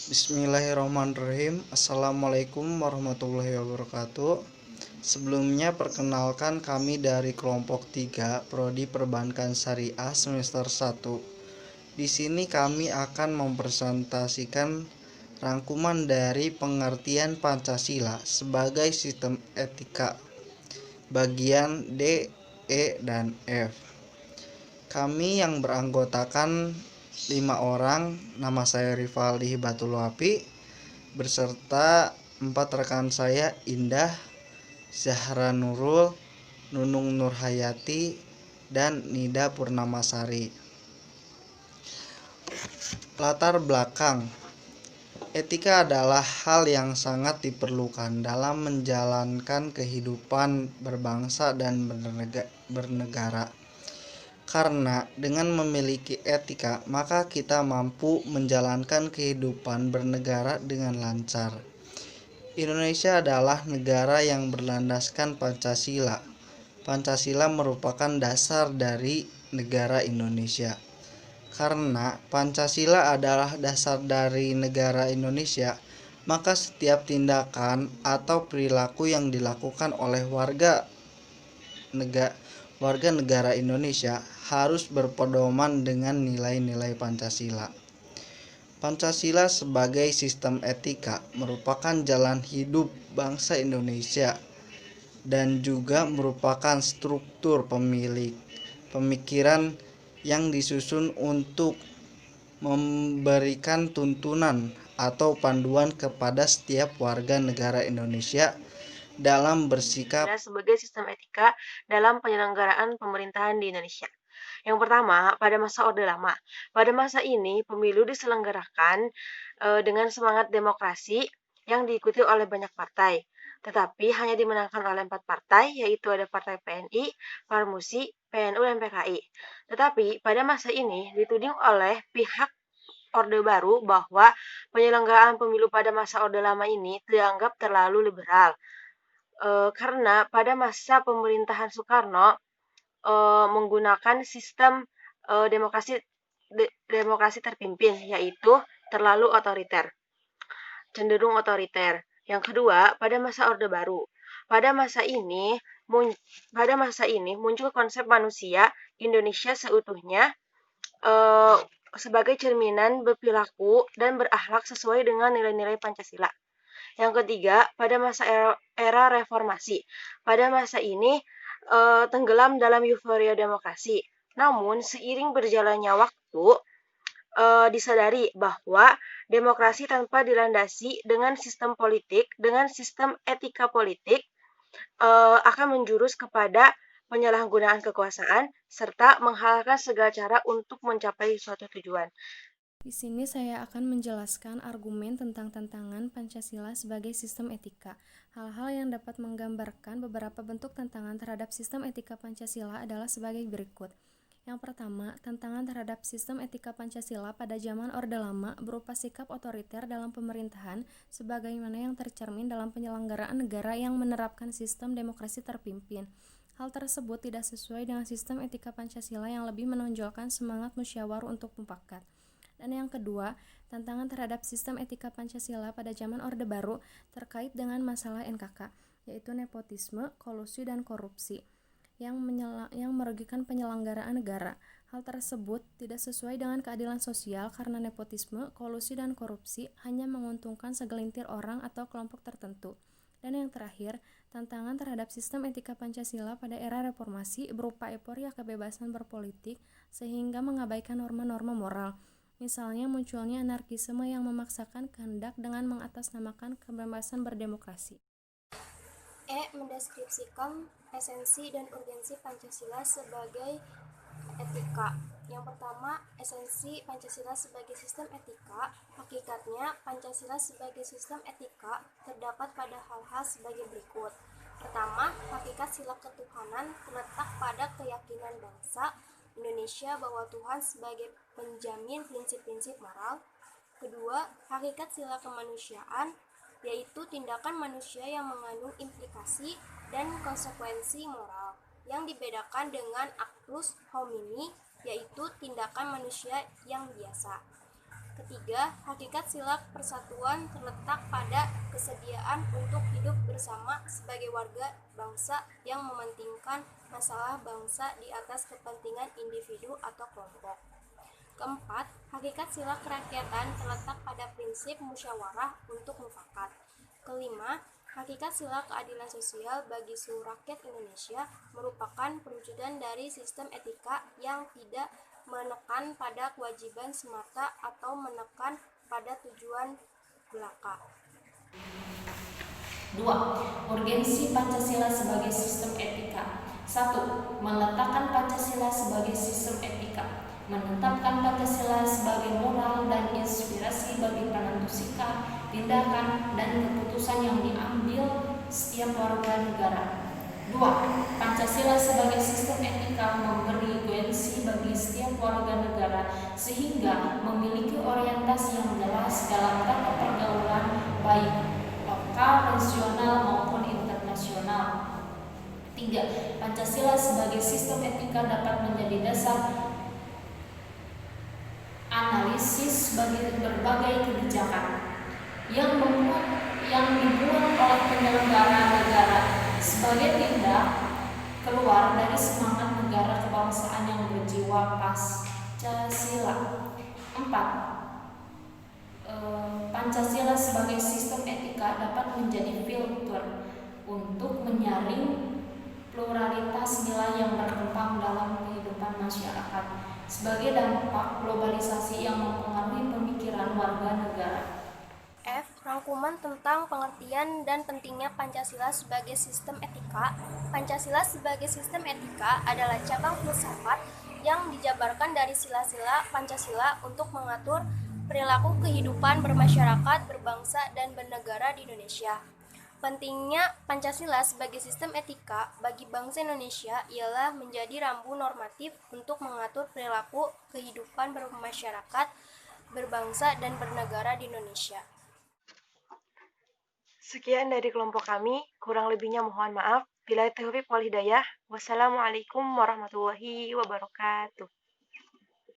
Bismillahirrahmanirrahim. Assalamualaikum warahmatullahi wabarakatuh. Sebelumnya perkenalkan kami dari kelompok 3 Prodi Perbankan Syariah semester 1. Di sini kami akan mempresentasikan rangkuman dari pengertian Pancasila sebagai sistem etika bagian D, E, dan F. Kami yang beranggotakan 5 orang, nama saya Rivaldi Hibatul Wapi, beserta 4 rekan saya, Indah, Zahra Nurul, Nunung Nurhayati, dan Nida Purnamasari. Latar belakang: etika adalah hal yang sangat diperlukan dalam menjalankan kehidupan berbangsa dan bernegara. Karena dengan memiliki etika, maka kita mampu menjalankan kehidupan bernegara dengan lancar. Indonesia adalah negara yang berlandaskan Pancasila. Pancasila merupakan dasar dari negara Indonesia. Karena Pancasila adalah dasar dari negara Indonesia, maka setiap tindakan atau perilaku yang dilakukan oleh warga negara Indonesia harus berpedoman dengan nilai-nilai Pancasila. Pancasila sebagai sistem etika merupakan jalan hidup bangsa Indonesia dan juga merupakan struktur pemikiran yang disusun untuk memberikan tuntunan atau panduan kepada setiap warga negara Indonesia dalam bersikap sebagai sistem etika dalam penyelenggaraan pemerintahan di Indonesia. Yang pertama, pada masa Orde Lama. Pada masa ini, pemilu diselenggarakan dengan semangat demokrasi yang diikuti oleh banyak partai. Tetapi hanya dimenangkan oleh 4 partai, yaitu ada Partai PNI, Parmusi, PNU, dan PKI. Tetapi pada masa ini dituding oleh pihak Orde Baru bahwa penyelenggaraan pemilu pada masa Orde Lama ini dianggap terlalu liberal. Karena pada masa pemerintahan Soekarno menggunakan sistem demokrasi terpimpin, yaitu terlalu otoriter, cenderung otoriter. Yang kedua, pada masa Orde Baru. Pada masa ini muncul konsep manusia Indonesia seutuhnya sebagai cerminan berperilaku dan berakhlak sesuai dengan nilai-nilai Pancasila. Yang ketiga, pada masa era reformasi. Pada masa ini tenggelam dalam euforia demokrasi. Namun, seiring berjalannya waktu, disadari bahwa demokrasi tanpa dilandasi dengan sistem politik, dengan sistem etika politik, akan menjurus kepada penyalahgunaan kekuasaan serta menghalalkan segala cara untuk mencapai suatu tujuan. Di sini saya akan menjelaskan argumen tentang tantangan Pancasila sebagai sistem etika. Hal-hal yang dapat menggambarkan beberapa bentuk tantangan terhadap sistem etika Pancasila adalah sebagai berikut. Yang pertama, tantangan terhadap sistem etika Pancasila pada zaman Orde Lama berupa sikap otoriter dalam pemerintahan sebagaimana yang tercermin dalam penyelenggaraan negara yang menerapkan sistem demokrasi terpimpin. Hal tersebut tidak sesuai dengan sistem etika Pancasila yang lebih menonjolkan semangat musyawarah untuk mufakat. Dan yang kedua, tantangan terhadap sistem etika Pancasila pada zaman Orde Baru terkait dengan masalah NKK, yaitu nepotisme, kolusi, dan korupsi yang merugikan penyelenggaraan negara. Hal tersebut tidak sesuai dengan keadilan sosial karena nepotisme, kolusi, dan korupsi hanya menguntungkan segelintir orang atau kelompok tertentu. Dan yang terakhir, tantangan terhadap sistem etika Pancasila pada era reformasi berupa euforia kebebasan berpolitik sehingga mengabaikan norma-norma moral. Misalnya munculnya anarkisme yang memaksakan kehendak dengan mengatasnamakan kebebasan berdemokrasi. Mendeskripsikan esensi dan urgensi Pancasila sebagai etika. Yang pertama, esensi Pancasila sebagai sistem etika. Hakikatnya, Pancasila sebagai sistem etika terdapat pada hal-hal sebagai berikut. Pertama, hakikat sila ketuhanan terletak pada keyakinan bangsa Indonesia bahwa Tuhan sebagai penjamin prinsip-prinsip moral. Kedua, hakikat sila kemanusiaan, yaitu tindakan manusia yang mengandung implikasi dan konsekuensi moral, yang dibedakan dengan actus homini, yaitu tindakan manusia yang biasa. Ketiga, hakikat sila persatuan terletak pada kesediaan untuk hidup bersama sebagai warga bangsa yang mementingkan masalah bangsa di atas kepentingan individu atau kelompok. Keempat, hakikat sila kerakyatan terletak pada prinsip musyawarah untuk mufakat. Kelima, hakikat sila keadilan sosial bagi seluruh rakyat Indonesia merupakan perwujudan dari sistem etika yang tidak menekan pada kewajiban semata atau menekan pada tujuan belaka. 2. Urgensi Pancasila sebagai sistem etika. 1. Meletakkan Pancasila sebagai sistem etika. Menetapkan Pancasila sebagai moral dan inspirasi bagi penentu sikap, tindakan, dan keputusan yang diambil setiap warga negara. 2. Pancasila sebagai sistem etika memberi urgensi bagi setiap warga negara sehingga memiliki orientasi yang jelas dalam tata pergaulan baik lokal, nasional maupun internasional. 3. Pancasila sebagai sistem etika dapat menjadi dasar analisis bagi berbagai kebijakan yang dibuat oleh penyelenggara negara sebagai tindak keluar dari semangat negara kebangsaan yang berjiwa Pancasila. 4. Pancasila sebagai sistem etika dapat menjadi filter untuk menyaring pluralitas nilai yang berkembang dalam kehidupan masyarakat sebagai dampak globalisasi yang mempengaruhi pemikiran warga negara. F. Rangkuman tentang pengertian dan pentingnya Pancasila sebagai sistem etika. Pancasila sebagai sistem etika adalah cabang filsafat yang dijabarkan dari sila-sila Pancasila untuk mengatur perilaku kehidupan bermasyarakat, berbangsa, dan bernegara di Indonesia. Pentingnya Pancasila sebagai sistem etika bagi bangsa Indonesia ialah menjadi rambu normatif untuk mengatur perilaku kehidupan bermasyarakat, berbangsa, dan bernegara di Indonesia. Sekian dari kelompok kami, kurang lebihnya mohon maaf. Billahi taufiq wal hidayah. Wassalamualaikum warahmatullahi wabarakatuh.